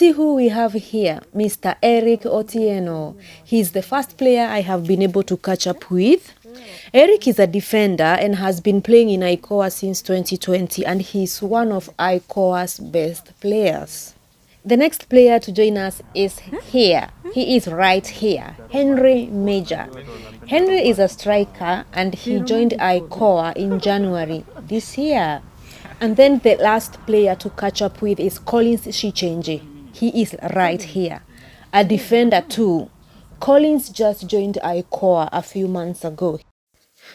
see who we have here, Mr. Ouma Otieno. He's the first player I have been able to catch up with. Eric is a defender and has been playing in ICOA since 2020, and he's one of ICOA's best players. The next player to join us is here. He is right here, Atola Meja. Henry is a striker and he joined ICOA in January this year. And then the last player to catch up with is Sichenje. He is right here, a defender too. Collins just joined ICOA a few months ago.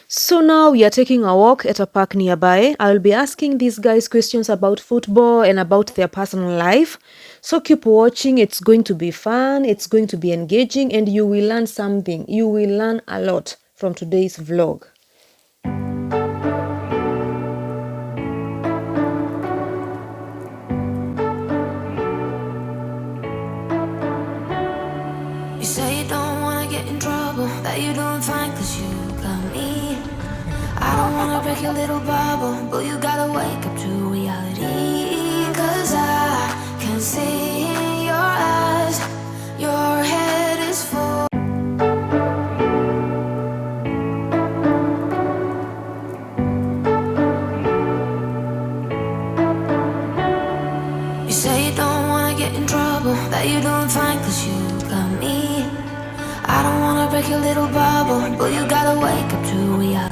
So now we are taking a walk at a park nearby. I'll be asking these guys questions about football and about their personal life. So keep watching. It's going to be fun. It's going to be engaging, and you will learn something. You will learn a lot from today's vlog. You say you don't want to get in trouble, that you're doing fine cause you got me. I don't want to break your little bubble, but you gotta wake up to reality. Cause I can see in your eyes, your head is full. You say you don't want to get in trouble, that you're doing fine cause you got me. I don't wanna break your little bubble, but you gotta wake up to reality.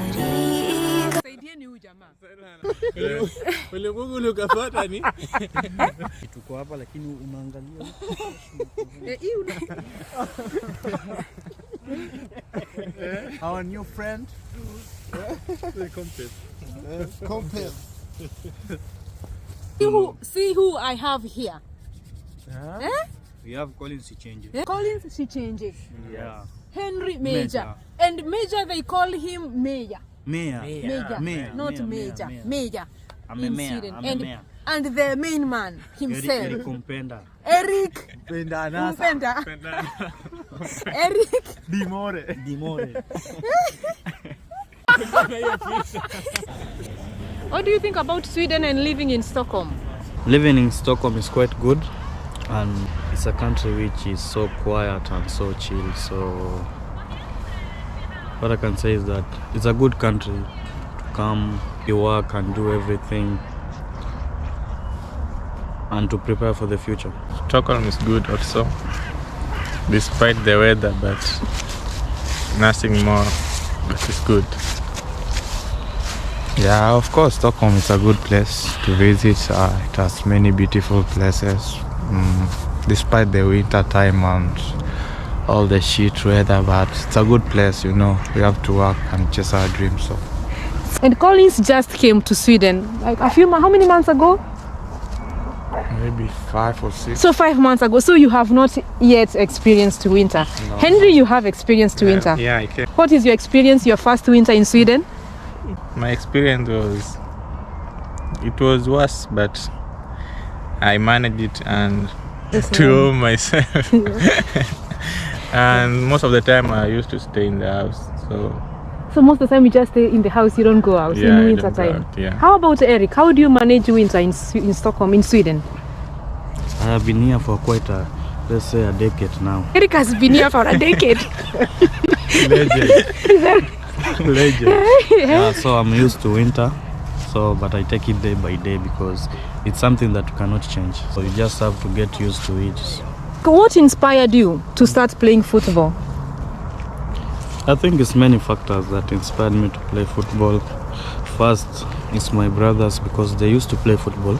Tuko hapa lakini unaangalia. Our new friend. Compare. See who I have here. We have Collins Sichenje. Collins Sichenje. Yeah. Atola Meja. And Meja, they call him Meja. Meja. Not Meja. Meja. In Sweden. Meja. And the main man himself. Eric Kumpenda. Eric. Kumpenda. Eric. Dimore. What do you think about Sweden and living in Stockholm? Living in Stockholm is quite good, and it's a country which is so quiet and so chill. So what I can say is that it's a good country to come, you work and do everything, and to prepare for the future. Stockholm is good also, despite the weather, but nothing more, but it's good. Yeah, of course, Stockholm is a good place to visit. It has many beautiful places, despite the winter time and all the shit weather, but it's a good place, you know. We have to work and chase our dreams. So. And Collins just came to Sweden like how many months ago? Maybe 5 or 6. So 5 months ago. So you have not yet experienced winter. No. Henry, you have experienced winter. Yeah, I can. What is your experience, your first winter in Sweden? My experience was worse, but I managed it and to myself. And most of the time I used to stay in the house. So most of the time you just stay in the house, you don't go out in winter time. How about Eric? How do you manage winter in Stockholm, in Sweden? I have been here for quite let's say a decade now. Eric has been here for a decade. Legend. Yeah, so I'm used to winter, but I take it day by day because it's something that you cannot change. So you just have to get used to it. What inspired you to start playing football? I think it's many factors that inspired me to play football. First, it's my brothers because they used to play football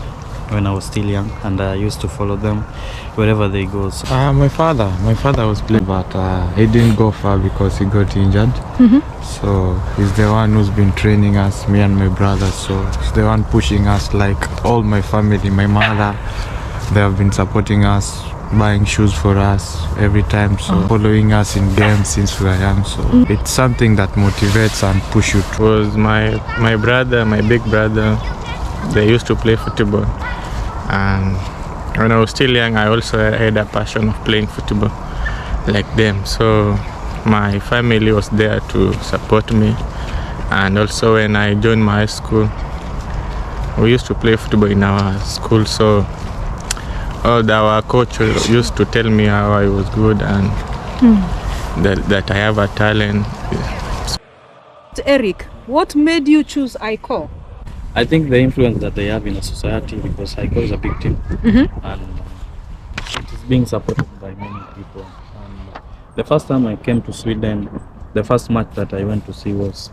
when I was still young, and I used to follow them wherever they go. So. My father was playing, but he didn't go far because he got injured. So he's the one who's been training us, me and my brother. So he's the one pushing us, like all my family, my mother. They have been supporting us, buying shoes for us every time, so following us in games since we are young. So it's something that motivates and pushes you. It was my brother, my big brother. They used to play football, and when I was still young, I also had a passion of playing football like them. So my family was there to support me, and also when I joined my high school, we used to play football in our school. So our coach used to tell me how I was good and that I have a talent. Eric, what made you choose ICO? I think the influence that they have in a society, because ICO is a big team and it is being supported by many people. And the first time I came to Sweden, the first match that I went to see was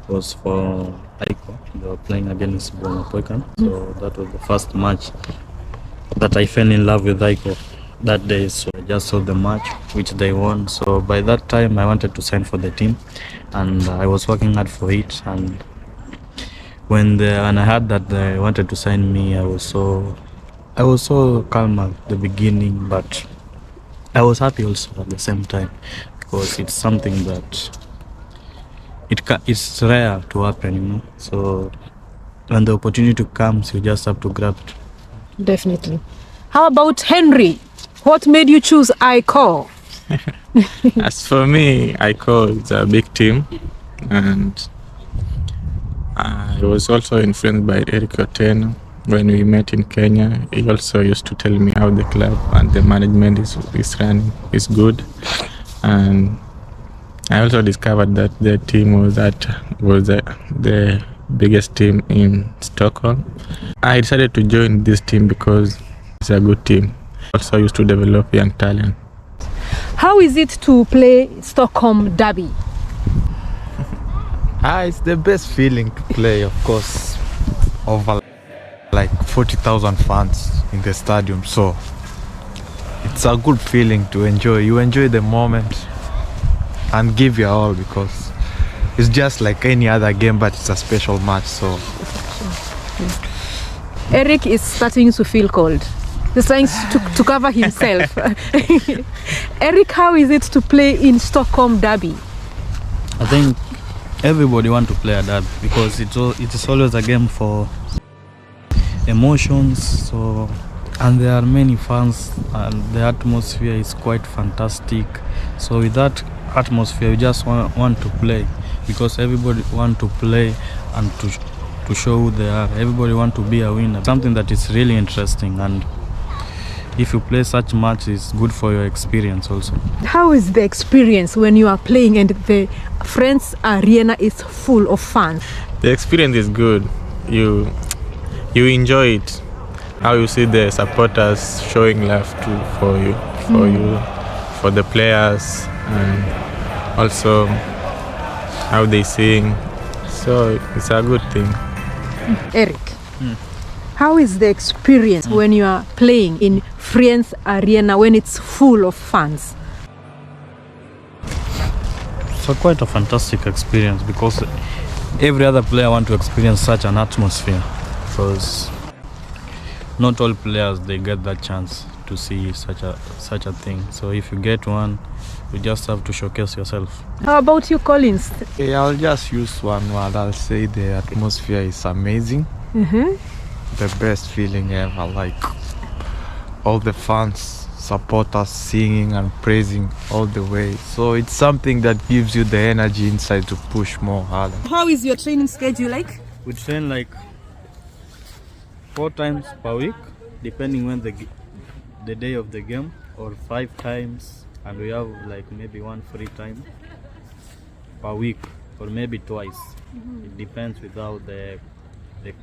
for ICO. They were playing against Gor Mahia. So that was the first match that I fell in love with ICO that day. So I just saw the match which they won. So by that time I wanted to sign for the team and I was working hard for it. And when I heard that they wanted to sign me, I was so calm at the beginning, but I was happy also at the same time, because it's something that it's rare to happen, you know. So when the opportunity comes, you just have to grab it. Definitely. How about Henry? What made you choose ICO? As for me, ICO is a big team, and I was also influenced by Ouma Otieno. When we met in Kenya, he also used to tell me how the club and the management is running is good. And I also discovered that the team was the biggest team in Stockholm. I decided to join this team because it's a good team. Also used to develop young talent. How is it to play Stockholm derby? It's the best feeling to play, of course, over like 40,000 fans in the stadium. So it's a good feeling to enjoy. You enjoy the moment and give your all, because it's just like any other game, but it's a special match. So Eric is starting to feel cold. He's trying to cover himself. Eric, how is it to play in Stockholm derby? I think everybody want to play a derby because it is always a game for emotions. So, and there are many fans and the atmosphere is quite fantastic. So with that atmosphere, you just want to play, because everybody want to play and to show who they are. Everybody want to be a winner. Something that is really interesting, and if you play such matches, it's good for your experience also. How is the experience when you are playing and the Friends Arena is full of fans? The experience is good. You enjoy it. How you see the supporters showing love for the players, and also how they sing. So it's a good thing. Eric, how is the experience when you are playing in Friends Arena when it's full of fans? So quite a fantastic experience, because every other player want to experience such an atmosphere, because not all players they get that chance to see such a thing. So if you get one, you just have to showcase yourself. How about you, Collins? okay, I'll just use one word. I'll say the atmosphere is amazing. The best feeling ever. Like all the fans support us, singing and praising all the way. So it's something that gives you the energy inside to push more harder. How is your training schedule like? We train like 4 times per week, depending when the day of the game, or 5 times, and we have like maybe 1 free time per week, or maybe twice. It depends with how the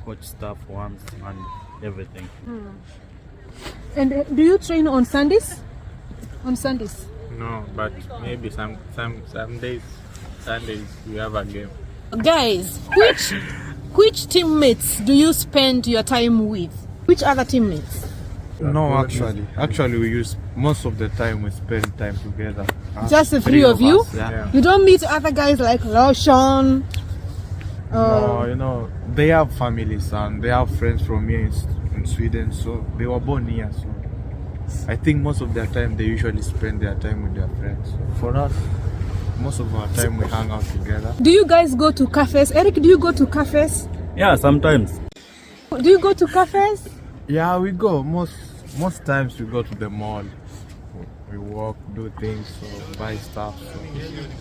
coach staff wants and everything. And do you train on Sundays? On Sundays? No, but maybe some days, Sundays we have a game. Guys, which teammates do you spend your time with? Which other teammates? No, actually we use most of the time we spend time together. Just the three of you? us, yeah. You don't meet other guys like Roshan? No, they have families and they have friends from here in Sweden, so they were born here. So I think most of their time they usually spend their time with their friends. For us, most of our time we hang out together. Do you guys go to cafes? Eric, do you go to cafes? Yeah, sometimes. Do you go to cafes? Yeah, we go. Most times we go to the mall. We walk, do things, so buy stuff. So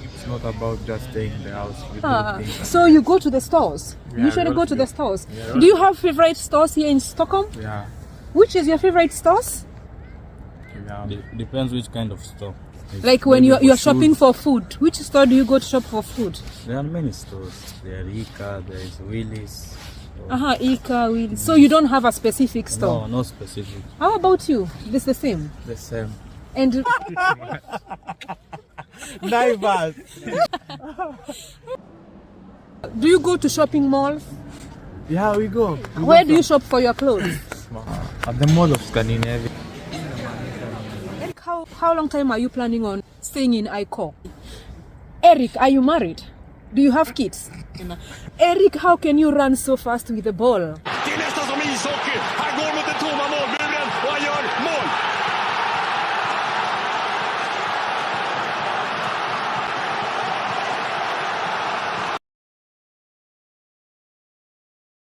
it's not about just staying in the house. We do things. So you go to the stores? Yeah, You usually we go to also the stores? Yeah. Do you have favorite stores here in Stockholm? Yeah. Which is your favorite stores? Depends which kind of store. If Like when maybe you're for shopping shoes, for food, which store do you go to shop for food? there are many stores. There are Ika, there is Willis. Ika, Will. So you don't have a specific store? No, no specific. How about you? This the same? The same. And Divers. do you go to shopping malls? Yeah, we go. Where do you shop for your clothes? At the Mall of Scandinavia. Eric, how long time are you planning on staying in Iko? Eric, are you married? Do you have kids? Eric, how can you run so fast with the ball? Tienes das om ishockey.